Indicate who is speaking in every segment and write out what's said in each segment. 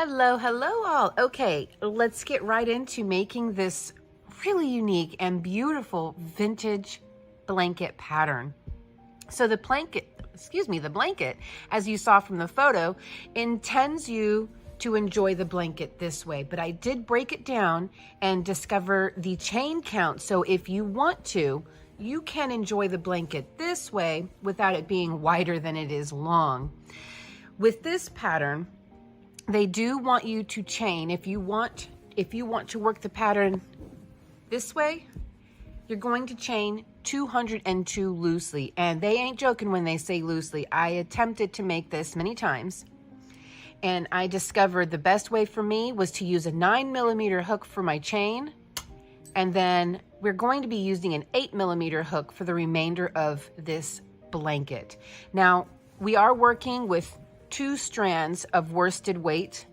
Speaker 1: Hello, hello all. Okay, let's get right into making this really unique and beautiful vintage blanket pattern. So the blanket, as you saw from the photo, intends you to enjoy the blanket this way, but I did break it down and discover the chain count. So if you want to, you can enjoy the blanket this way without it being wider than it is long. With this pattern, they do want you to chain. If you want to work the pattern this way, you're going to chain 202 loosely. And they ain't joking when they say loosely. I attempted to make this many times, and I discovered the best way for me was to use a 9mm hook for my chain, and then we're going to be using an 8mm hook for the remainder of this blanket. Now, we are working with 2 strands of worsted weight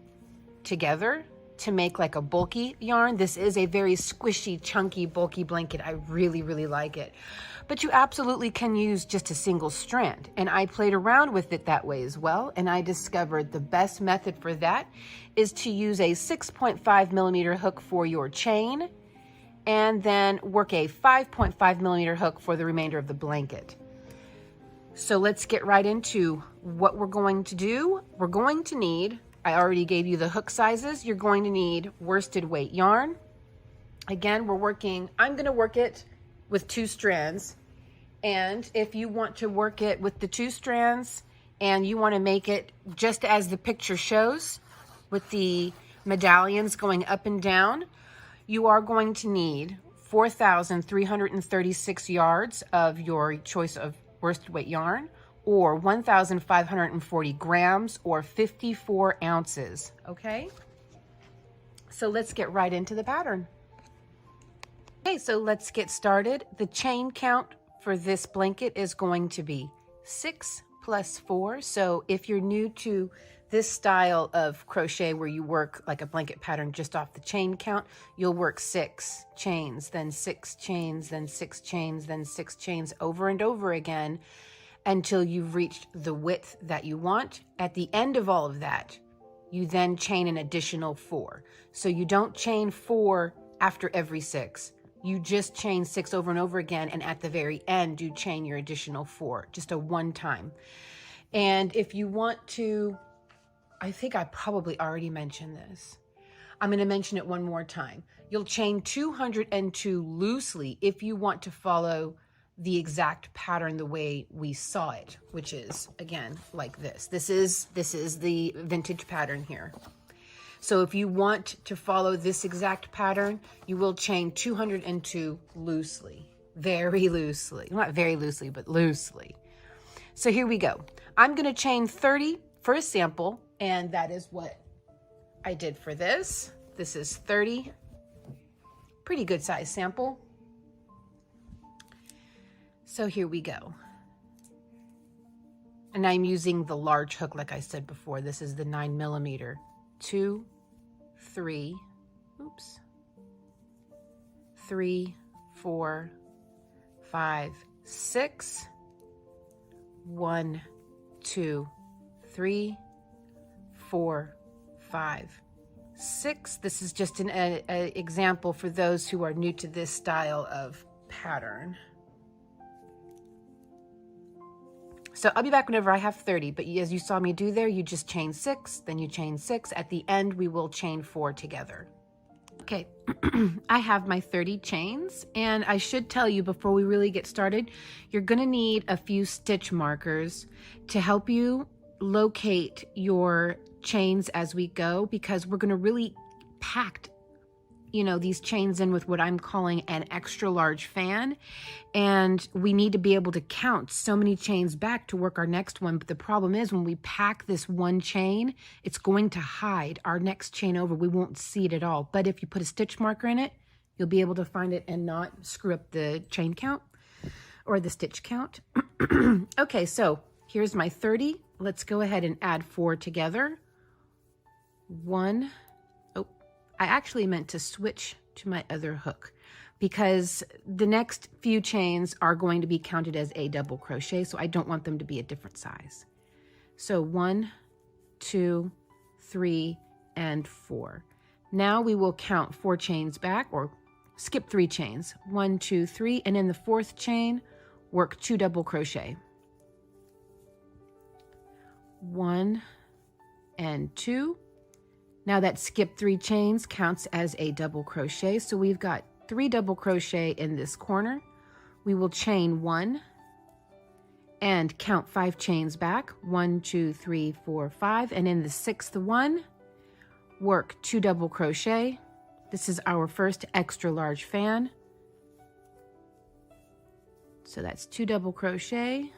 Speaker 1: together to make like a bulky yarn. This is a very squishy, chunky, bulky blanket. I really, really like it. But you absolutely can use just a single strand. And I played around with it that way as well. And I discovered the best method for that is to use a 6.5mm hook for your chain, and then work a 5.5mm hook for the remainder of the blanket. So let's get right into what we're going to do. We're going to need, I already gave you the hook sizes. You're going to need worsted weight yarn. Again, I'm going to work it with 2 strands. And if you want to work it with the 2 strands and you want to make it just as the picture shows with the medallions going up and down, you are going to need 4,336 yards of your choice of worsted weight yarn, or 1,540 grams, or 54 ounces. Okay, so let's get right into the pattern. Okay, so let's get started. The chain count for this blanket is going to be 6 plus 4. So if you're new to this style of crochet where you work like a blanket pattern just off the chain count, you'll work 6 chains, then 6 chains, then 6 chains, then 6 chains over and over again until you've reached the width that you want. At the end of all of that, you then chain an additional 4. So you don't chain 4 after every 6. You just chain 6 over and over again, and at the very end, you chain your additional 4, just a one time. And if you want to, I think I probably already mentioned this. I'm going to mention it one more time. You'll chain 202 loosely if you want to follow the exact pattern the way we saw it, which is, again, like this. This is the vintage pattern here. So if you want to follow this exact pattern, you will chain 202 loosely, very loosely. Not very loosely, but loosely. So here we go. I'm going to chain 30 for a sample, and that is what I did for this. This is 30. Pretty good size sample. So here we go. And I'm using the large hook like I said before. This is the 9mm. 2, 3, 3, 4, 5, 6. 1, 2, 3, 4, 5, 6. This is just an example for those who are new to this style of pattern. So I'll be back whenever I have 30, but as you saw me do there, you just chain 6, then you chain 6. At the end, we will chain 4 together. Okay, I have my 30 chains, and I should tell you before we really get started, you're gonna need a few stitch markers to help you locate your chains as we go, because we're gonna really pack, these chains in with what I'm calling an extra large fan, and we need to be able to count so many chains back to work our next one. But the problem is when we pack this one chain, it's going to hide our next chain over. We won't see it at all. But if you put a stitch marker in it, you'll be able to find it and not screw up the chain count or the stitch count. Okay, so here's my 30. Let's go ahead and add 4 together. 1. I actually meant to switch to my other hook because the next few chains are going to be counted as a double crochet, so I don't want them to be a different size. So 1, 2, 3, and 4. Now we will count 4 chains back, or skip 3 chains. 1, 2, 3, and in the 4th chain, work 2 double crochet. 1 and 2. Now that skip 3 chains counts as a double crochet, so we've got 3 double crochet in this corner. We will chain 1 and count 5 chains back. 1, 2, 3, 4, 5, and in the 6th one, work 2 double crochet. This is our first extra large fan. So that's 2 double crochet,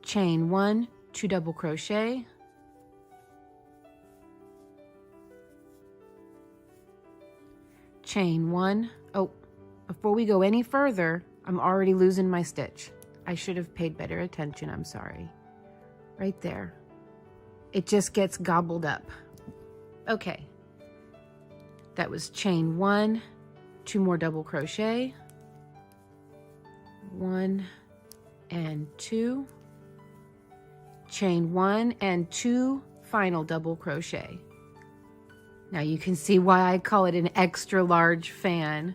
Speaker 1: chain 1, 2 double crochet, chain 1. Oh, before we go any further, I'm already losing my stitch. I should have paid better attention, I'm sorry. Right there. It just gets gobbled up. Okay. That was chain 1, 2 more double crochet, 1 and 2, chain 1 and 2 final double crochet. Now you can see why I call it an extra large fan.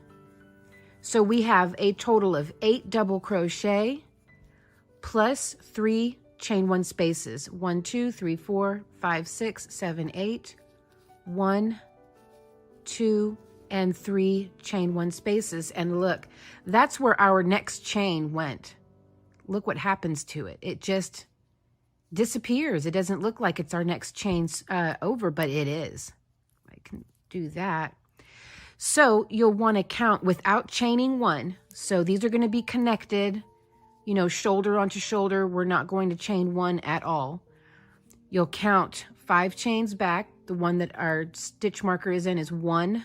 Speaker 1: So we have a total of 8 double crochet plus 3 chain 1 spaces. 1, 2, 3, 4, 5, 6, 7, 8. 1, 2, and 3 chain 1 spaces. And look, that's where our next chain went. Look what happens to it. It just disappears. It doesn't look like it's our next chain over, but it is. I can do that. So you'll want to count without chaining 1. So these are going to be connected, you know, shoulder onto shoulder. We're not going to chain 1 at all. You'll count 5 chains back. The one that our stitch marker is in is 1,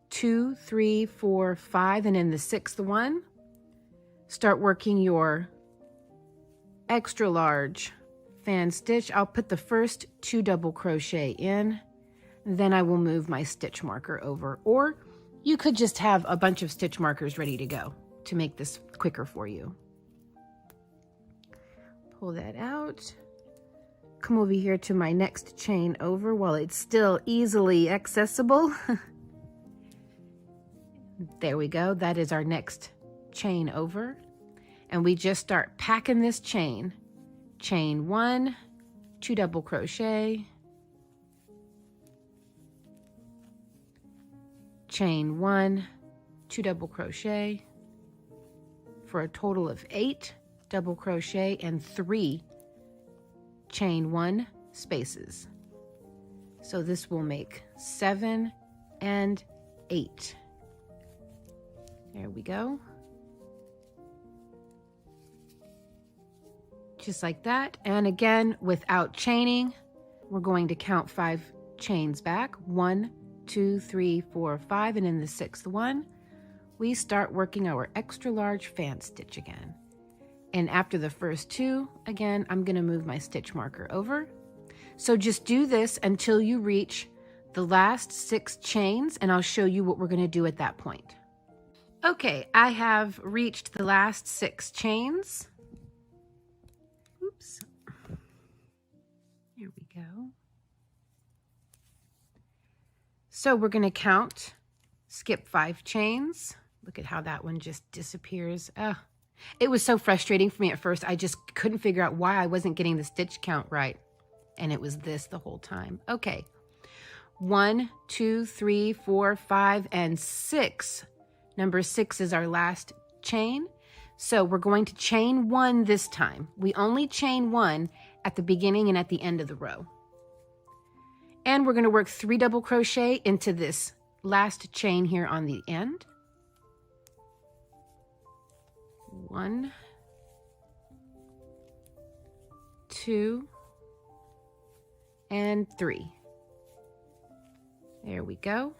Speaker 1: 2, 3, 4, 5, and in the 6th one, start working your extra large fan stitch. I'll put the first 2 double crochet in, then I will move my stitch marker over, or you could just have a bunch of stitch markers ready to go to make this quicker for you. Pull that out. Come over here to my next chain over while it's still easily accessible. There we go. That is our next chain over. And we just start packing this chain. Chain 1, 2 double crochet, chain 1, 2 double crochet, for a total of 8 double crochet and 3 chain 1 spaces. So this will make 7 and 8. There we go. Just like that. And again, without chaining, we're going to count 5 chains back. 1, 2, 3, 4, 5, and in the 6th one, we start working our extra large fan stitch again. And after the first 2, again, I'm going to move my stitch marker over. So just do this until you reach the last 6 chains, and I'll show you what we're going to do at that point. Okay, I have reached the last 6 chains. Oops. Here we go. So we're going to count, skip 5 chains. Look at how that one just disappears. It was so frustrating for me at first. I just couldn't figure out why I wasn't getting the stitch count right. And it was this the whole time. Okay. 1, 2, 3, 4, 5, and 6. Number 6 is our last chain. So we're going to chain 1 this time. We only chain 1 at the beginning and at the end of the row. And we're going to work 3 double crochet into this last chain here on the end. 1, 2, and 3. There we go.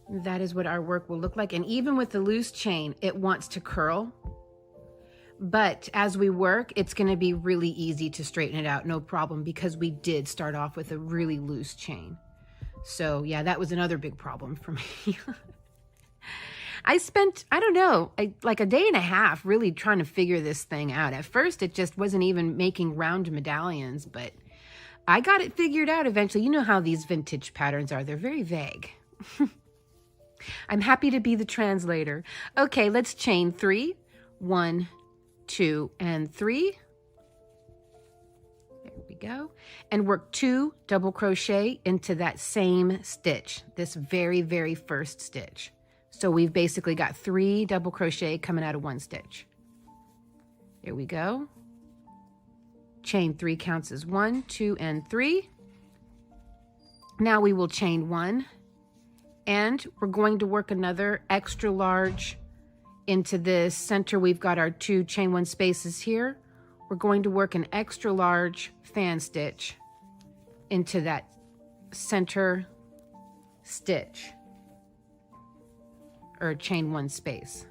Speaker 1: That is what our work will look like. And even with the loose chain, it wants to curl. But as we work, it's going to be really easy to straighten it out, no problem, because we did start off with a really loose chain. So yeah, that was another big problem for me. I spent, I don't know, like a day and a half really trying to figure this thing out. At first, it just wasn't even making round medallions, but I got it figured out eventually. You know how these vintage patterns are. They're very vague. I'm happy to be the translator. Okay, let's chain 3. 1, 2, and 3. There we go. And work 2 double crochet into that same stitch, this very, very first stitch. So we've basically got 3 double crochet coming out of 1 stitch. There we go. Chain 3 counts as 1, 2, and 3. Now we will chain 1, and we're going to work another extra large into this center. We've got our 2 chain 1 spaces here. We're going to work an extra large fan stitch into that center stitch, or chain 1 space.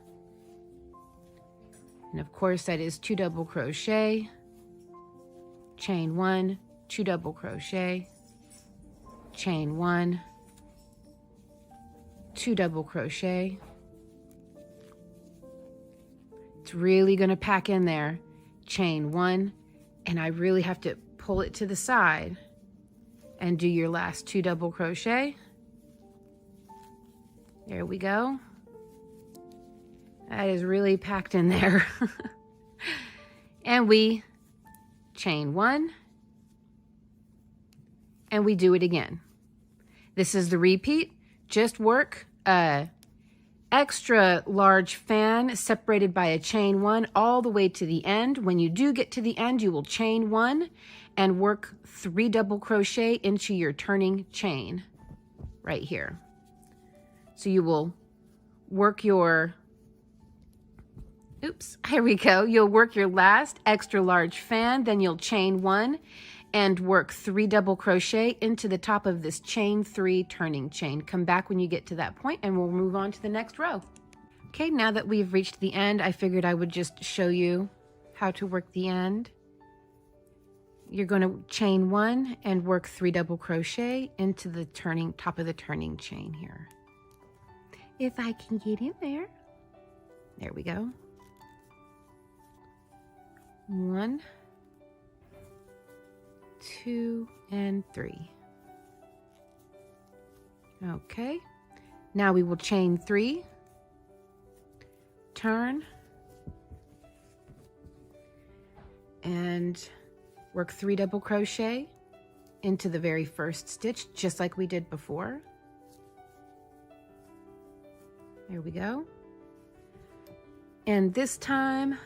Speaker 1: And of course that is 2 double crochet, chain 1, 2 double crochet, chain 1, 2 double crochet. It's really going to pack in there. Chain 1, and I really have to pull it to the side and do your last 2 double crochet. There we go. That is really packed in there. And we chain 1, and we do it again. This is the repeat. Just work a extra large fan separated by a chain 1 all the way to the end. When you do get to the end, you will chain 1 and work 3 double crochet into your turning chain right here. So you will work your, oops, here we go. You'll work your last extra large fan, then you'll chain 1 and work 3 double crochet into the top of this chain 3 turning chain. Come back when you get to that point and we'll move on to the next row. Okay, now that we've reached the end, I figured I would just show you how to work the end. You're going to chain 1 and work 3 double crochet into the top of the turning chain here. If I can get in there. There we go. 1, 2, and 3. Okay, now we will chain 3, turn, and work 3 double crochet into the very first stitch, just like we did before. There we go. And this time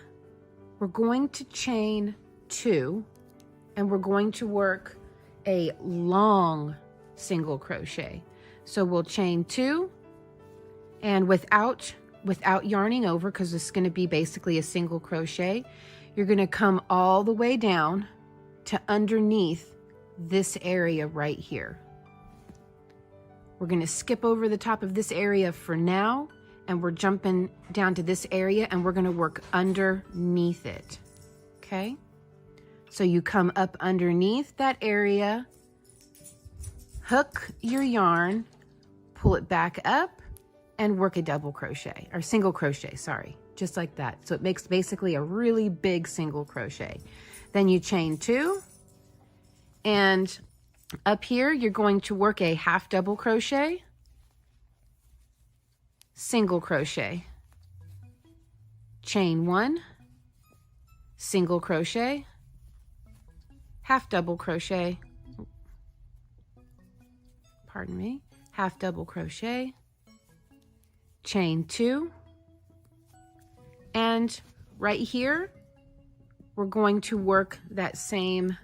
Speaker 1: we're going to chain 2, and we're going to work a long single crochet. So we'll chain 2, and without yarning over, because it's going to be basically a single crochet, you're going to come all the way down to underneath this area right here. We're going to skip over the top of this area for now, and we're jumping down to this area, and we're going to work underneath it. Okay? So you come up underneath that area, hook your yarn, pull it back up, and work a double crochet, or single crochet, sorry, just like that. So it makes basically a really big single crochet. Then you chain 2, and up here you're going to work a half double crochet, single crochet, chain 1, single crochet, half double crochet, pardon me, half double crochet, chain 2, and right here we're going to work that same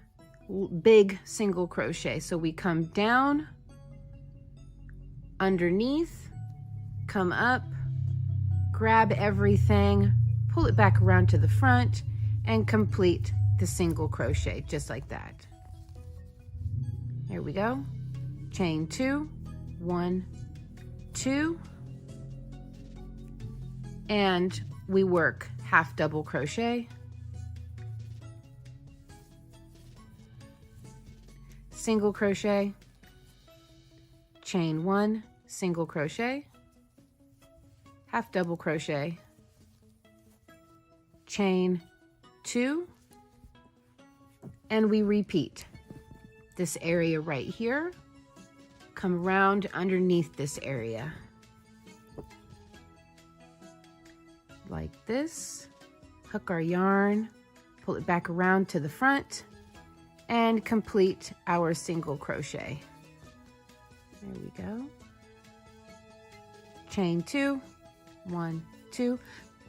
Speaker 1: big single crochet. So we come down, underneath, come up, grab everything, pull it back around to the front, and complete the single crochet just like that. There we go. Chain 2, 1, 2, and we work half double crochet, single crochet, chain 1, single crochet, half double crochet, chain 2, and we repeat this area right here, come around underneath this area like this, hook our yarn, pull it back around to the front, and complete our single crochet. There we go. Chain 2, 1, 2.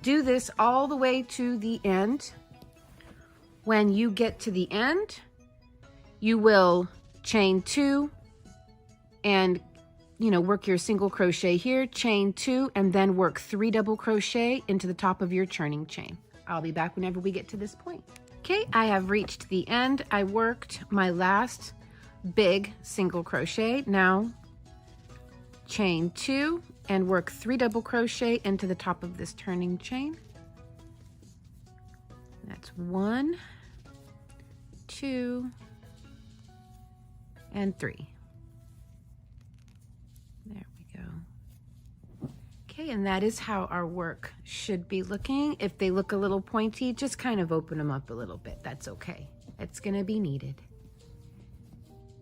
Speaker 1: Do this all the way to the end. When you get to the end, you will chain 2 and work your single crochet here, chain 2, and then work 3 double crochet into the top of your turning chain. I'll be back whenever we get to this point. Okay, I have reached the end. I worked my last big single crochet. Now chain 2 and work 3 double crochet into the top of this turning chain. That's 1, 2, and 3. There we go. Okay, and that is how our work should be looking. If they look a little pointy, just kind of open them up a little bit. That's okay. It's gonna be needed.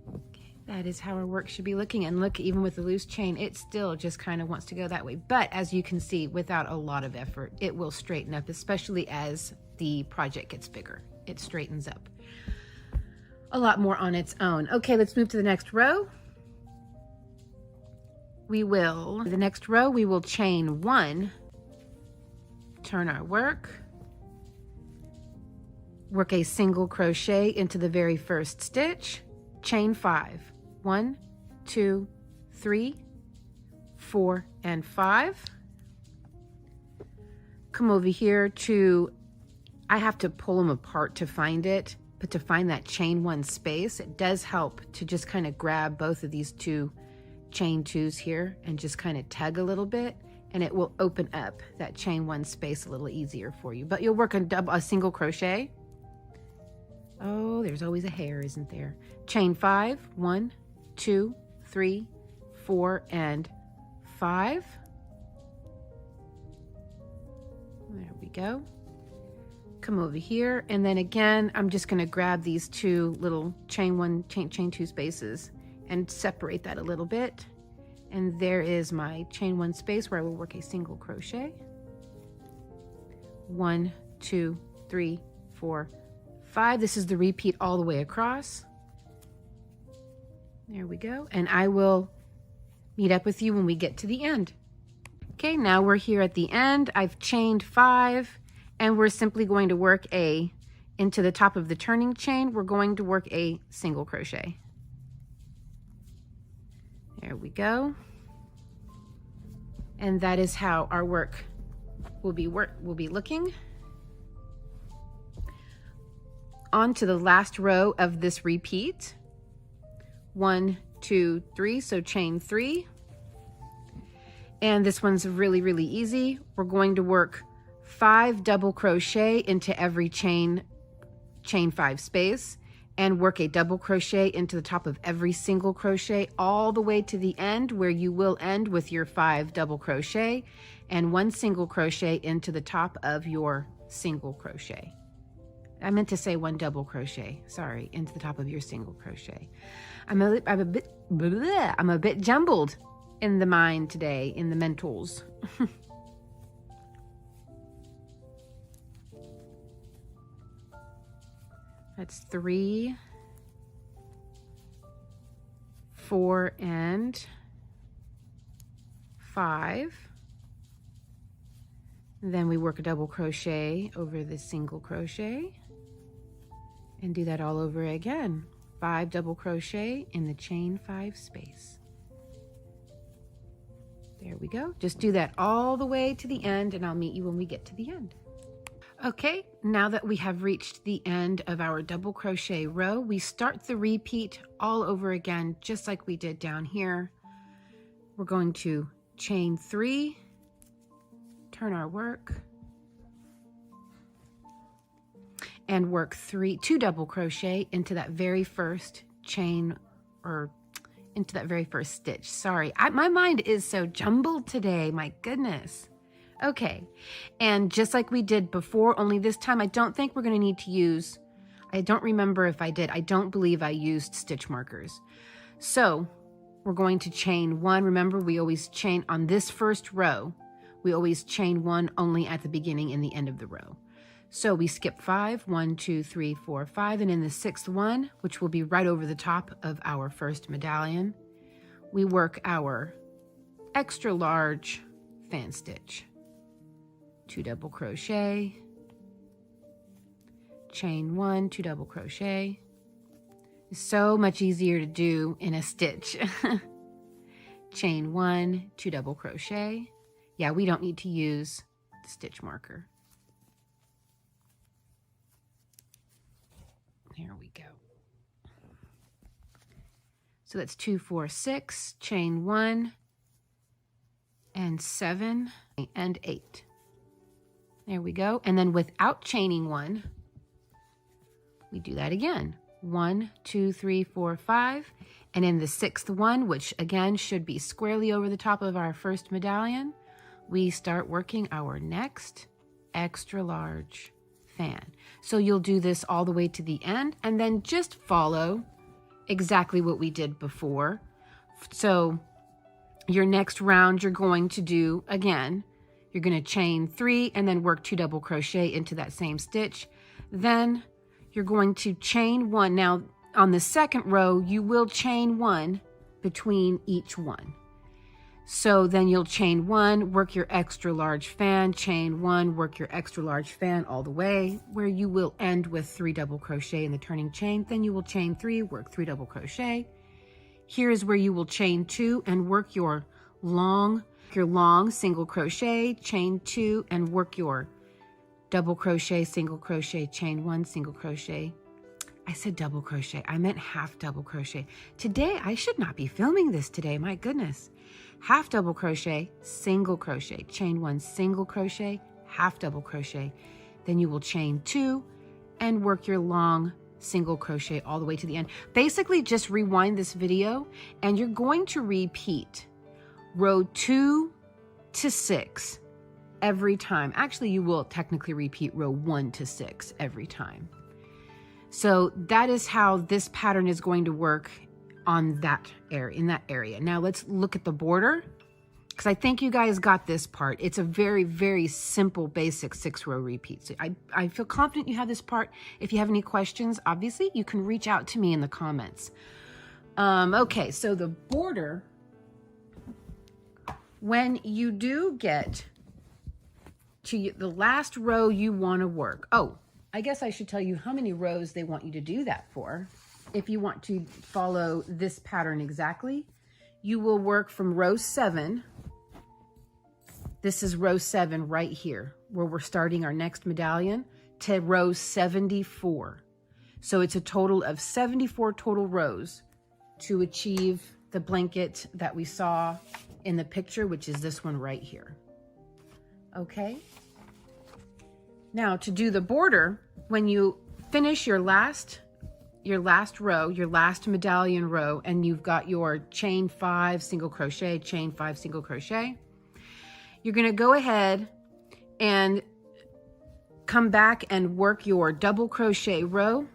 Speaker 1: Okay, that is how our work should be looking. And look, even with the loose chain, it still just kind of wants to go that way. But as you can see, without a lot of effort, it will straighten up, especially as the project gets bigger. It straightens up a lot more on its own. Okay, let's move to the next row. The next row, we will chain 1, turn our work, work a single crochet into the very first stitch, chain 5, 1, 2, 3, 4, and 5. Come over here to, I have to pull them apart to find it, but to find that chain 1 space, it does help to just kind of grab both of these 2 chain 2s here and just kind of tug a little bit, and it will open up that chain 1 space a little easier for you. But you'll work a single crochet. Oh, there's always a hair, isn't there? Chain 5, 1, 2, 3, 4, and 5. There we go. Come over here, and then again, I'm just going to grab these 2 little chain 2 spaces and separate that a little bit. And there is my chain 1 space where I will work a single crochet. 1, 2, 3, 4, 5. This is the repeat all the way across. There we go. And I will meet up with you when we get to the end. Okay, now we're here at the end. I've chained 5, and we're simply going to work into the top of the turning chain, we're going to work a single crochet. There we go. And that is how our work will be looking. On to the last row of this repeat. 1, 2, 3, so chain 3. And this one's really, really easy. We're going to work 5 double crochet into every chain 5 space, and work a double crochet into the top of every single crochet all the way to the end, where you will end with your 5 double crochet and 1 single crochet into the top of your single crochet. I meant to say 1 double crochet, sorry, into the top of your single crochet. I'm a bit jumbled in the mind today, in the mentals. That's 3, 4, and 5. And then we work a double crochet over the single crochet and do that all over again. 5 double crochet in the chain 5 space. There we go. Just do that all the way to the end, and I'll meet you when we get to the end. Okay, now that we have reached the end of our double crochet row, we start the repeat all over again, just like we did down here. We're going to chain 3, turn our work, and work 2 double crochet into that very first chain, or into that very first stitch. Sorry, my mind is so jumbled today, my goodness. Okay, and just like we did before, only this time I don't think we're going to need to use, I don't remember if I did, I don't believe I used stitch markers. So we're going to chain one. Remember, we always chain on this first row, we always chain one only at the beginning and the end of the row. So we skip 5, 1, 2, 3, 4, 5, and in the 6th one, which will be right over the top of our first medallion, we work our extra large fan stitch. 2 double crochet, chain 1, 2 double crochet. It's so much easier to do in a stitch. Chain 1, 2 double crochet. Yeah, we don't need to use the stitch marker. There we go. So that's 2, 4, 6, chain 1, and 7, and 8. There we go. And then without chaining 1, we do that again. 1, 2, 3, 4, 5. And in the 6th one, which again should be squarely over the top of our first medallion, we start working our next extra large fan. So you'll do this all the way to the end and then just follow exactly what we did before. So your next round you're going to do again, you're going to chain 3 and then work 2 double crochet into that same stitch. Then you're going to chain 1. Now on the 2nd row, you will chain 1 between each one. So then you'll chain 1, work your extra large fan, chain 1, work your extra large fan all the way, where you will end with 3 double crochet in the turning chain. Then you will chain 3, work 3 double crochet. Here's where you will chain 2 and work your long single crochet, chain 2, and work your double crochet, single crochet, chain 1, single crochet. I said double crochet, I meant half double crochet. Today, I should not be filming this today, my goodness. Half double crochet, single crochet, chain 1, single crochet, half double crochet. Then you will chain 2 and work your long single crochet all the way to the end. Basically, just rewind this video and you're going to repeat row 2 to 6 every time. Actually, you will technically repeat row 1 to 6 every time. So that is how this pattern is going to work on that area, in that area. Now let's look at the border, because I think you guys got this part. It's a very, very simple, basic 6-row repeat. So I feel confident you have this part. If you have any questions, obviously you can reach out to me in the comments. Okay, so the border, when you do get to the last row you want to work. Oh, I guess I should tell you how many rows they want you to do that for. If you want to follow this pattern exactly, you will work from row 7. This is row 7 right here, where we're starting our next medallion, to row 74. So it's a total of 74 total rows to achieve the blanket that we saw in the picture, which is this one right here. Okay. Now to do the border, when you finish your last row, your last medallion row, and you've got your chain 5 single crochet, chain 5 single crochet, you're going to go ahead and come back and work your double crochet row.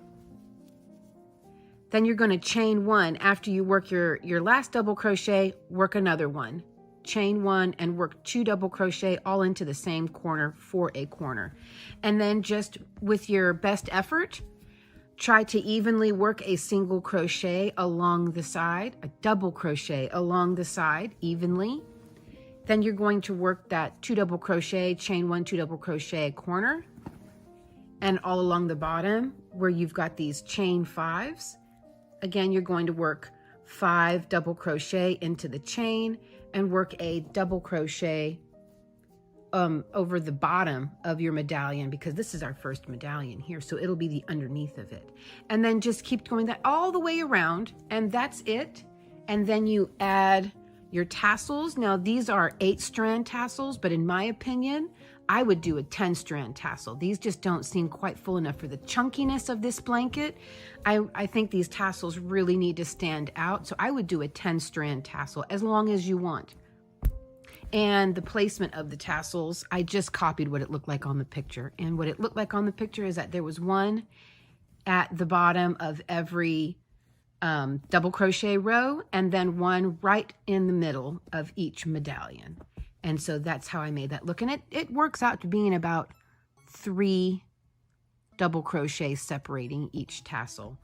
Speaker 1: Then you're going to chain 1. After you work your last double crochet, work another one. Chain 1 and work 2 double crochet all into the same corner for a corner. And then just with your best effort, try to evenly work a single crochet along the side, a double crochet along the side evenly. Then you're going to work that 2 double crochet, chain 1, 2 double crochet corner, and all along the bottom where you've got these chain 5s. Again, you're going to work 5 double crochet into the chain and work a double crochet over the bottom of your medallion, because this is our first medallion here, so it'll be the underneath of it. And then just keep going that all the way around, and that's it. And then you add your tassels. Now these are 8-strand tassels, but in my opinion, I would do a 10-strand tassel. These just don't seem quite full enough for the chunkiness of this blanket. I think these tassels really need to stand out, so I would do a 10-strand tassel as long as you want. and the placement of the tassels, I just copied what it looked like on the picture. And what it looked like on the picture is that there was one at the bottom of every double crochet row, and then one right in the middle of each medallion. And so that's how I made that look. And it works out to being about 3 double crochets separating each tassel.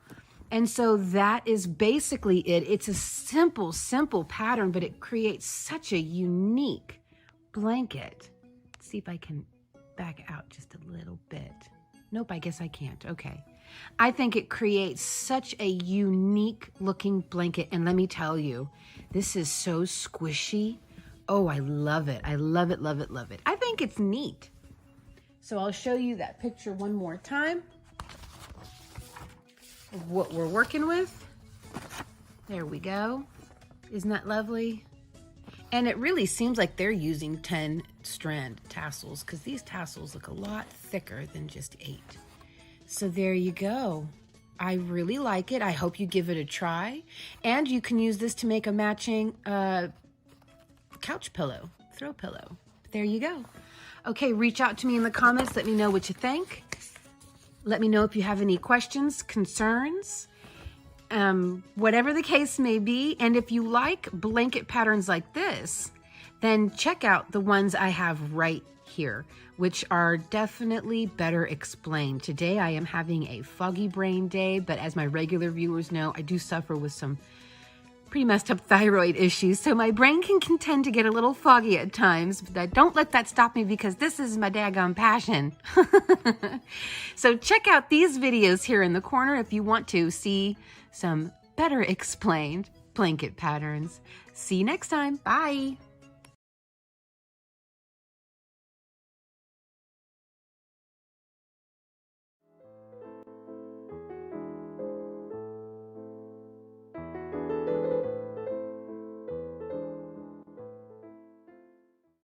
Speaker 1: And so that is basically it. It's a simple, simple pattern, but it creates such a unique blanket. Let's see if I can back out just a little bit. Nope, I guess I can't. Okay. I think it creates such a unique looking blanket. And let me tell you, this is so squishy. Oh, I love it. I love it, love it, love it. I think it's neat. So I'll show you that picture one more time of what we're working with. There we go. Isn't that lovely? And it really seems like they're using 10 strand tassels, because these tassels look a lot thicker than just 8. So there you go. I really like it. I hope you give it a try. And you can use this to make a matching couch pillow, throw pillow. There you go. Okay, reach out to me in the comments. Let me know what you think. Let me know if you have any questions, concerns, whatever the case may be. And if you like blanket patterns like this, then check out the ones I have right here, which are definitely better explained. Today I am having a foggy brain day, but as my regular viewers know, I do suffer with some pretty messed up thyroid issues, so my brain can tend to get a little foggy at times, but don't let that stop me, because this is my daggone passion. So check out these videos here in the corner if you want to see some better explained blanket patterns. See you next time. Bye.